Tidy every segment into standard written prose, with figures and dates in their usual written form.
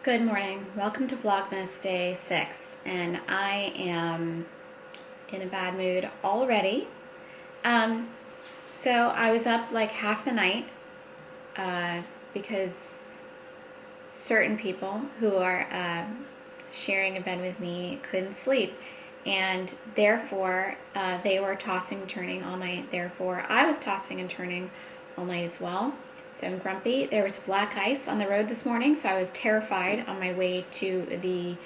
Good morning. Welcome to Vlogmas Day 6, and I am in a bad mood already. So I was up like half the night because certain people who are sharing a bed with me couldn't sleep, and therefore they were tossing and turning all night. Therefore, I was tossing and turning all night as well. So I'm grumpy. There was black ice on the road this morning, so I was terrified on my way to the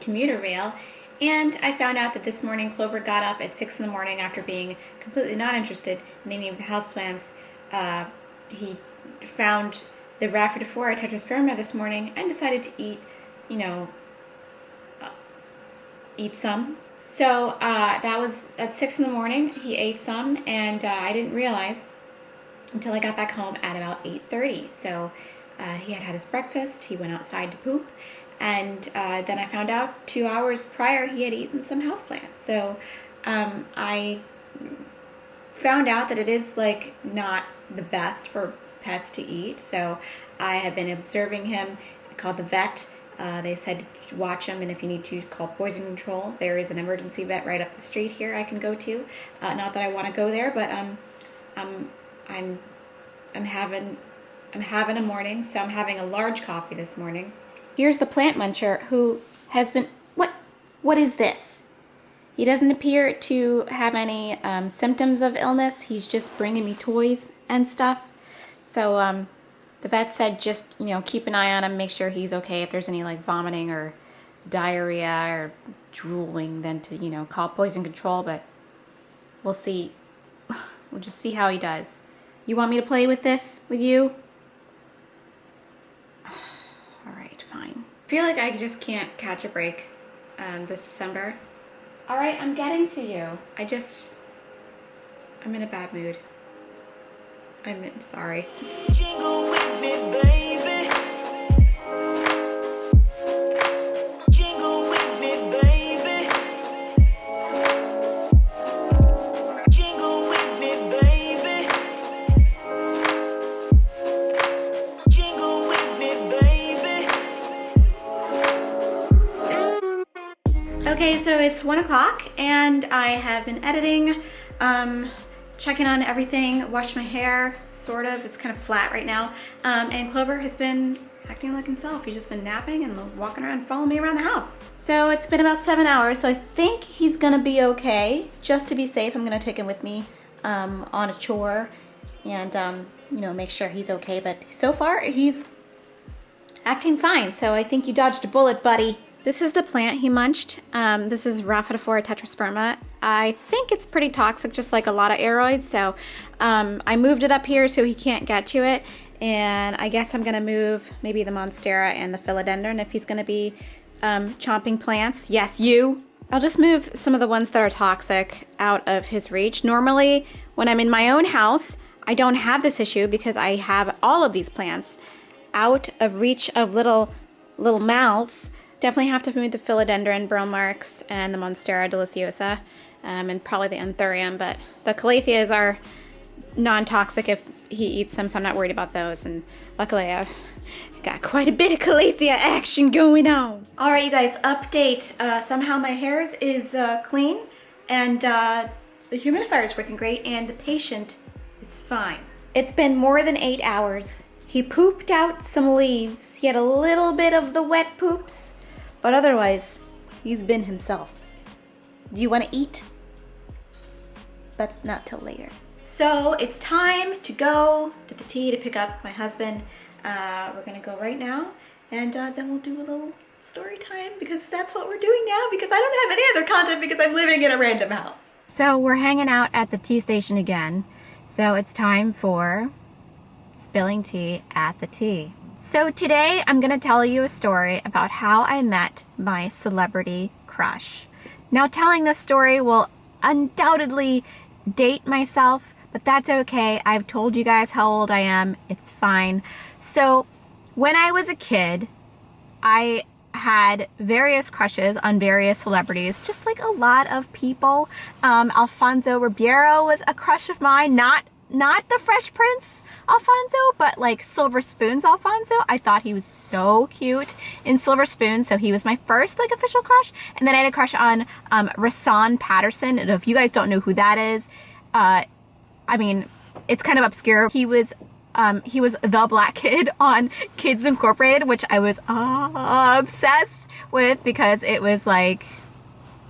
commuter rail. And I found out that this morning Clover got up at 6 in the morning after being completely not interested in any of the houseplants. He found the Rhaphidophora tetrasperma this morning and decided to eat, eat some. So that was at 6 in the morning. He ate some, and I didn't realize until I got back home at about 8:30. So he had had his breakfast, he went outside to poop, and then I found out 2 hours prior he had eaten some houseplants. So I found out that it is like not the best for pets to eat. So I have been observing him. I called the vet. They said to watch him, and if you need to, call poison control. There is an emergency vet right up the street here I can go to. Not that I want to go there, but I'm having a morning, so I'm having a large coffee this morning. Here's the plant muncher who has been, what is this? He doesn't appear to have any symptoms of illness. He's just bringing me toys and stuff. So the vet said just, keep an eye on him, make sure he's okay. If there's any like vomiting or diarrhea or drooling, then to, call poison control, but we'll see. We'll just see how he does. You want me to play with this with you? All right, fine. I feel like I just can't catch a break this December. All right, I'm getting to you. I'm in a bad mood. I'm sorry. Jingle with me, baby. Jingle with me, baby. Jingle with me, baby. Jingle with me, baby. Okay, so it's 1 o'clock and I have been editing, checking on everything, washed my hair, sort of. It's kind of flat right now. And Clover has been acting like himself. He's just been napping and walking around and following me around the house. So it's been about 7 hours, so I think he's gonna be okay. Just to be safe, I'm gonna take him with me on a chore and, make sure he's okay. But so far, he's acting fine. So I think you dodged a bullet, buddy. This is the plant he munched. This is Rhaphidophora tetrasperma. I think it's pretty toxic, just like a lot of aeroids. So I moved it up here so he can't get to it. And I guess I'm gonna move maybe the monstera and the philodendron if he's gonna be chomping plants. Yes, you. I'll just move some of the ones that are toxic out of his reach. Normally, when I'm in my own house, I don't have this issue because I have all of these plants out of reach of little mouths. Definitely have to move the philodendron, bromarx, and the monstera deliciosa, and probably the anthurium, but the calatheas are non-toxic if he eats them, so I'm not worried about those, and luckily I've got quite a bit of calathea action going on. All right, you guys, update. Somehow my hair is clean, and the humidifier is working great, and the patient is fine. It's been more than 8 hours. He pooped out some leaves. He had a little bit of the wet poops, but otherwise, he's been himself. Do you want to eat? That's not till later. So it's time to go to the T to pick up my husband. We're gonna go right now, and then we'll do a little story time because that's what we're doing now because I don't have any other content because I'm living in a random house. So we're hanging out at the tea station again. So it's time for spilling tea at the tea. So today I'm going to tell you a story about how I met my celebrity crush. Now telling this story will undoubtedly date myself, but that's okay. I've told you guys how old I am. It's fine. So when I was a kid, I had various crushes on various celebrities, just like a lot of people. Alfonso Ribeiro was a crush of mine, not not the Fresh Prince Alfonso, but like Silver Spoon's Alfonso. I thought he was so cute in Silver Spoon, so he was my first like official crush. And then I had a crush on Rasan Patterson, and if you guys don't know who that is, I mean, it's kind of obscure. He was the black kid on Kids Incorporated, which I was obsessed with because it was like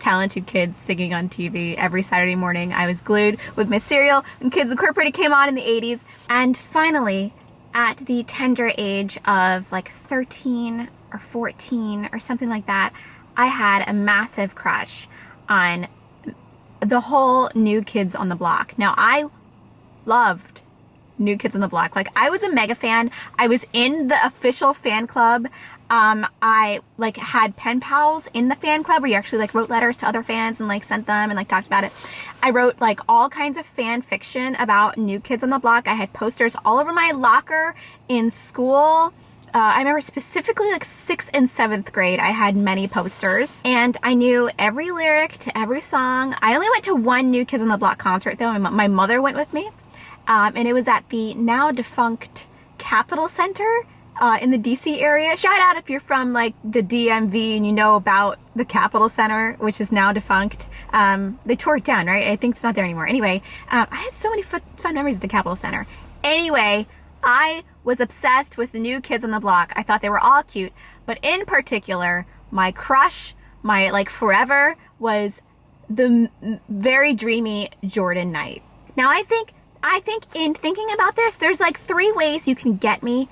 talented kids singing on TV every Saturday morning. I was glued with my cereal when Kids Incorporated came on in the 80s. And finally, at the tender age of like 13 or 14 or something like that, I had a massive crush on the whole New Kids on the Block. Now, I loved New Kids on the Block. Like, I was a mega fan. I was in the official fan club. I like had pen pals in the fan club where you actually like wrote letters to other fans and like sent them and like talked about it. I wrote like all kinds of fan fiction about New Kids on the Block. I had posters all over my locker in school. I remember specifically like 6th and 7th grade, I had many posters and I knew every lyric to every song. I only went to one New Kids on the Block concert though. My mother went with me. And it was at the now defunct Capitol Center in the DC area. Shout out if you're from like the DMV and you know about the Capitol Center, which is now defunct. They tore it down, right? I think it's not there anymore. Anyway, I had so many fun memories at the Capitol Center. Anyway, I was obsessed with the New Kids on the Block. I thought they were all cute, but in particular, my crush, my like forever, was the very dreamy Jordan Knight. Now I think in thinking about this, there's like 3 ways you can get me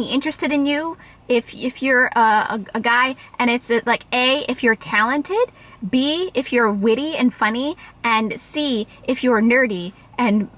interested in you if you're a guy, and it's like A, if you're talented, B, if you're witty and funny, and C, if you're nerdy and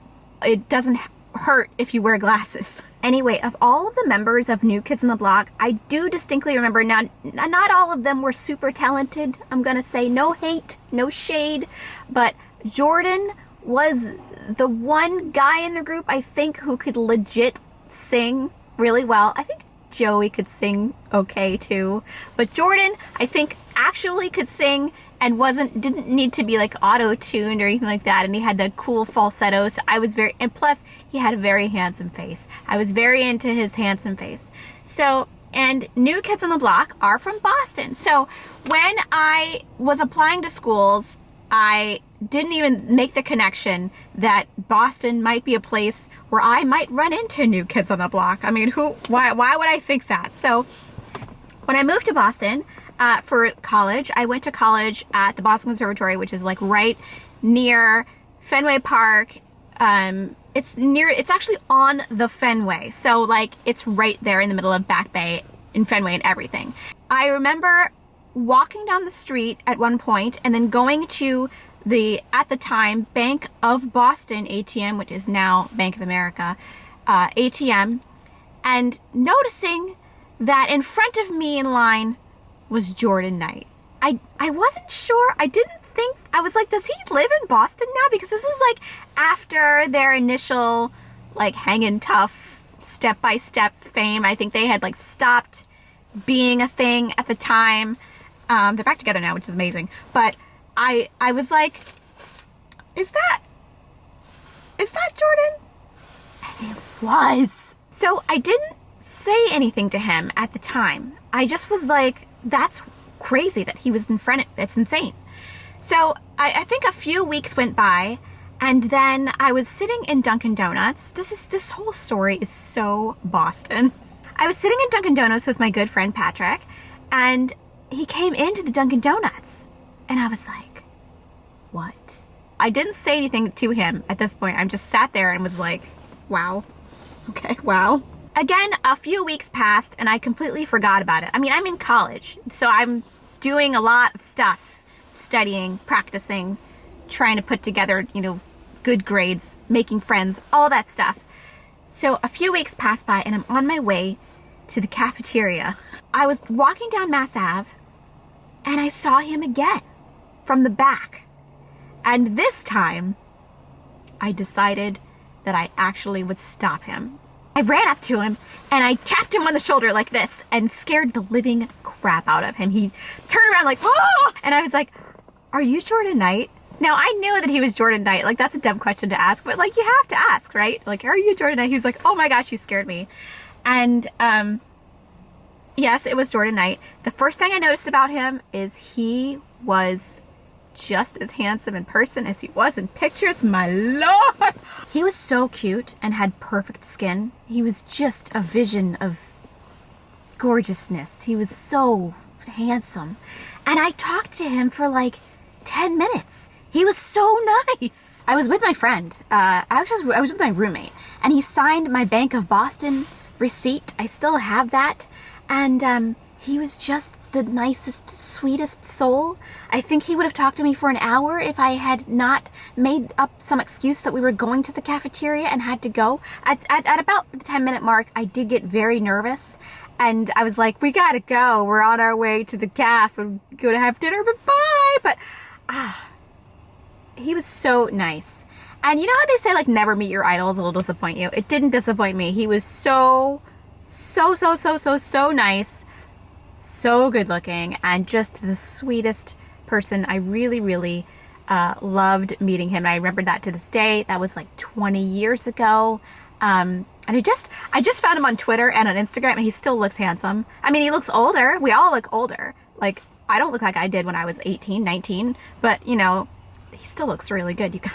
it doesn't hurt if you wear glasses. Anyway, of all of the members of New Kids on the Block, I do distinctly remember, now not all of them were super talented, I'm gonna say, no hate, no shade, but Jordan was the one guy in the group, I think, who could legit sing really well. I think Joey could sing okay too, but Jordan, I think, actually could sing and didn't need to be like auto-tuned or anything like that, and he had the cool falsetto, so I was and plus he had a very handsome face. I was very into his handsome face. So, and New Kids on the Block are from Boston, so when I was applying to schools, I didn't even make the connection that Boston might be a place where I might run into New Kids on the Block. I mean, why would I think that? So when I moved to Boston for college, I went to college at the Boston Conservatory, which is like right near Fenway Park. It's actually on the Fenway. So like it's right there in the middle of Back Bay in Fenway and everything. I remember walking down the street at one point and then going to the, at the time, Bank of Boston ATM, which is now Bank of America ATM, and noticing that in front of me in line was Jordan Knight. I wasn't sure. I didn't think, I was like, does he live in Boston now? Because this was like after their initial like hangin' tough step-by-step fame. I think they had like stopped being a thing at the time. They're back together now, which is amazing. But I was like, is that Jordan? And it was. So I didn't say anything to him at the time. I just was like, that's crazy that he was in front of, it's insane. So I think a few weeks went by, and then I was sitting in Dunkin' Donuts. This whole story is so Boston. I was sitting in Dunkin' Donuts with my good friend Patrick, and he came into the Dunkin' Donuts, and I was like, what? I didn't say anything to him at this point. I just sat there and was like, wow. Okay, wow. Again, a few weeks passed, and I completely forgot about it. I mean, I'm in college, so I'm doing a lot of stuff, studying, practicing, trying to put together, good grades, making friends, all that stuff. So a few weeks passed by, and I'm on my way to the cafeteria. I was walking down Mass Ave, and I saw him again from the back. And this time, I decided that I actually would stop him. I ran up to him, and I tapped him on the shoulder like this and scared the living crap out of him. He turned around like, oh! And I was like, are you Jordan Knight? Now, I knew that he was Jordan Knight. Like, that's a dumb question to ask, but, like, you have to ask, right? Like, are you Jordan Knight? He's like, oh my gosh, you scared me. And, yes, it was Jordan Knight. The first thing I noticed about him is he was just as handsome in person as he was in pictures. My Lord! He was so cute and had perfect skin. He was just a vision of gorgeousness. He was so handsome. And I talked to him for like 10 minutes. He was so nice. I was with my friend. I was with my roommate, and he signed my Bank of Boston receipt. I still have that. And he was just the nicest, sweetest soul. I think he would have talked to me for an hour if I had not made up some excuse that we were going to the cafeteria and had to go. At about the 10-minute mark, I did get very nervous. And I was like, we gotta go. We're on our way to the caf and gonna have dinner. Bye-bye. But, he was so nice. And you know how they say, like, never meet your idols, it'll disappoint you? It didn't disappoint me. He was so nice, so good looking, and just the sweetest person. I really loved meeting him. I remember that to this day. That was like 20 years ago. And I just found him on Twitter and on Instagram, and he still looks handsome. I mean, he looks older. We all look older. Like, I don't look like I did when I was 18, 19, but, you know, he still looks really good, you guys.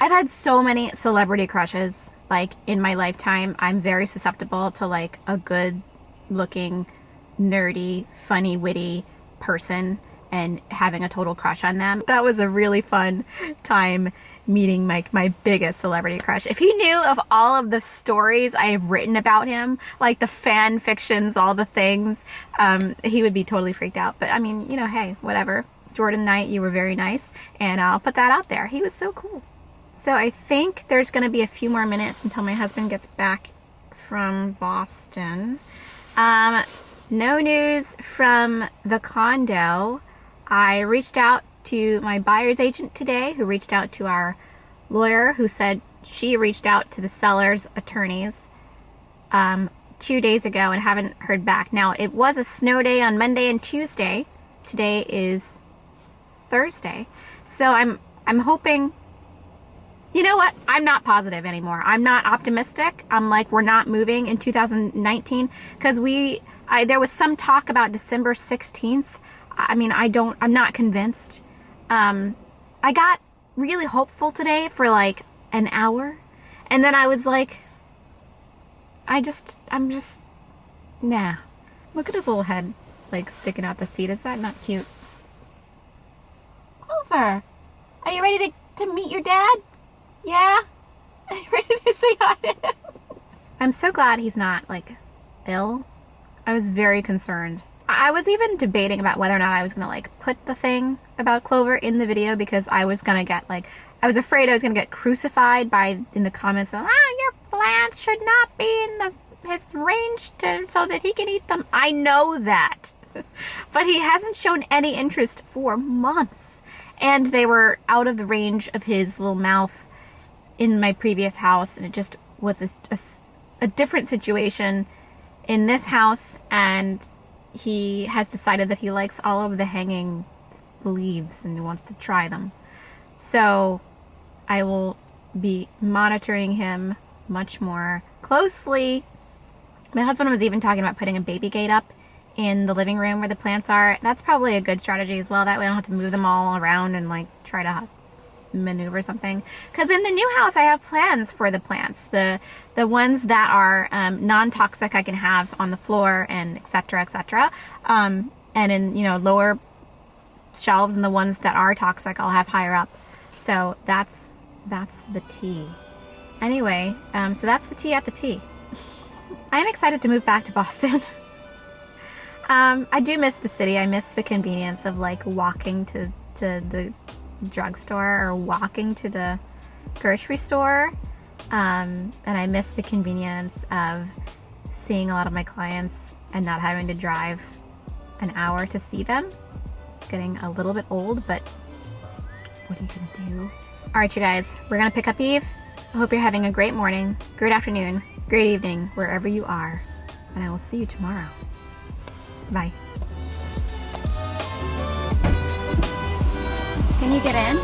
I've had so many celebrity crushes, like, in my lifetime. I'm very susceptible to, like, a good looking, nerdy, funny, witty person and having a total crush on them. That was a really fun time meeting my biggest celebrity crush. If he knew of all of the stories I have written about him, like the fan fictions, all the things, he would be totally freaked out. But I mean, you know, hey, whatever. Jordan Knight, you were very nice, and I'll put that out there. He was so cool. So I think there's going to be a few more minutes until my husband gets back from Boston. No news from the condo. I reached out to my buyer's agent today, who reached out to our lawyer, who said she reached out to the seller's attorneys 2 days ago and haven't heard back. Now, it was a snow day on Monday and Tuesday. Today is Thursday. So I'm hoping, you know what? I'm not positive anymore. I'm not optimistic. I'm like, we're not moving in 2019 because there was some talk about December 16th. I mean, I'm not convinced. I got really hopeful today for like an hour, and then I was like, I'm just, nah. Look at his little head, like, sticking out the seat. Is that not cute? Clover, are you ready to meet your dad? Yeah? Are you ready to say hi to him? I'm so glad he's not, like, ill. I was very concerned. I was even debating about whether or not I was going to, like, put the thing about Clover in the video, because I was going to get, like, I was afraid I was going to get crucified in the comments of, your plants should not be in his range so that he can eat them. I know that. But he hasn't shown any interest for months. And they were out of the range of his little mouth in my previous house, and it just was a different situation in this house, and he has decided that he likes all of the hanging leaves and wants to try them. So I will be monitoring him much more closely. My husband was even talking about putting a baby gate up in the living room where the plants are. That's probably a good strategy as well. That way I don't have to move them all around and, like, try to maneuver something. Because in the new house I have plans for the plants. The ones that are non-toxic I can have on the floor, and etc., etc. And in, you know, lower shelves, and the ones that are toxic I'll have higher up. So that's the tea. Anyway, so that's the tea at the tea. I am excited to move back to Boston. I do miss the city. I miss the convenience of, like, walking to the drugstore or walking to the grocery store. And I miss the convenience of seeing a lot of my clients and not having to drive an hour to see them. It's getting a little bit old, but what are you gonna do? All right, you guys, we're gonna pick up Eve. I hope you're having a great morning, great afternoon, great evening, wherever you are. And I will see you tomorrow. Bye. Can you get in?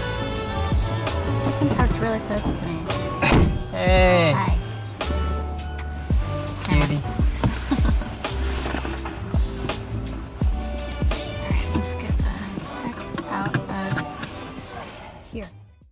person parked really close to me.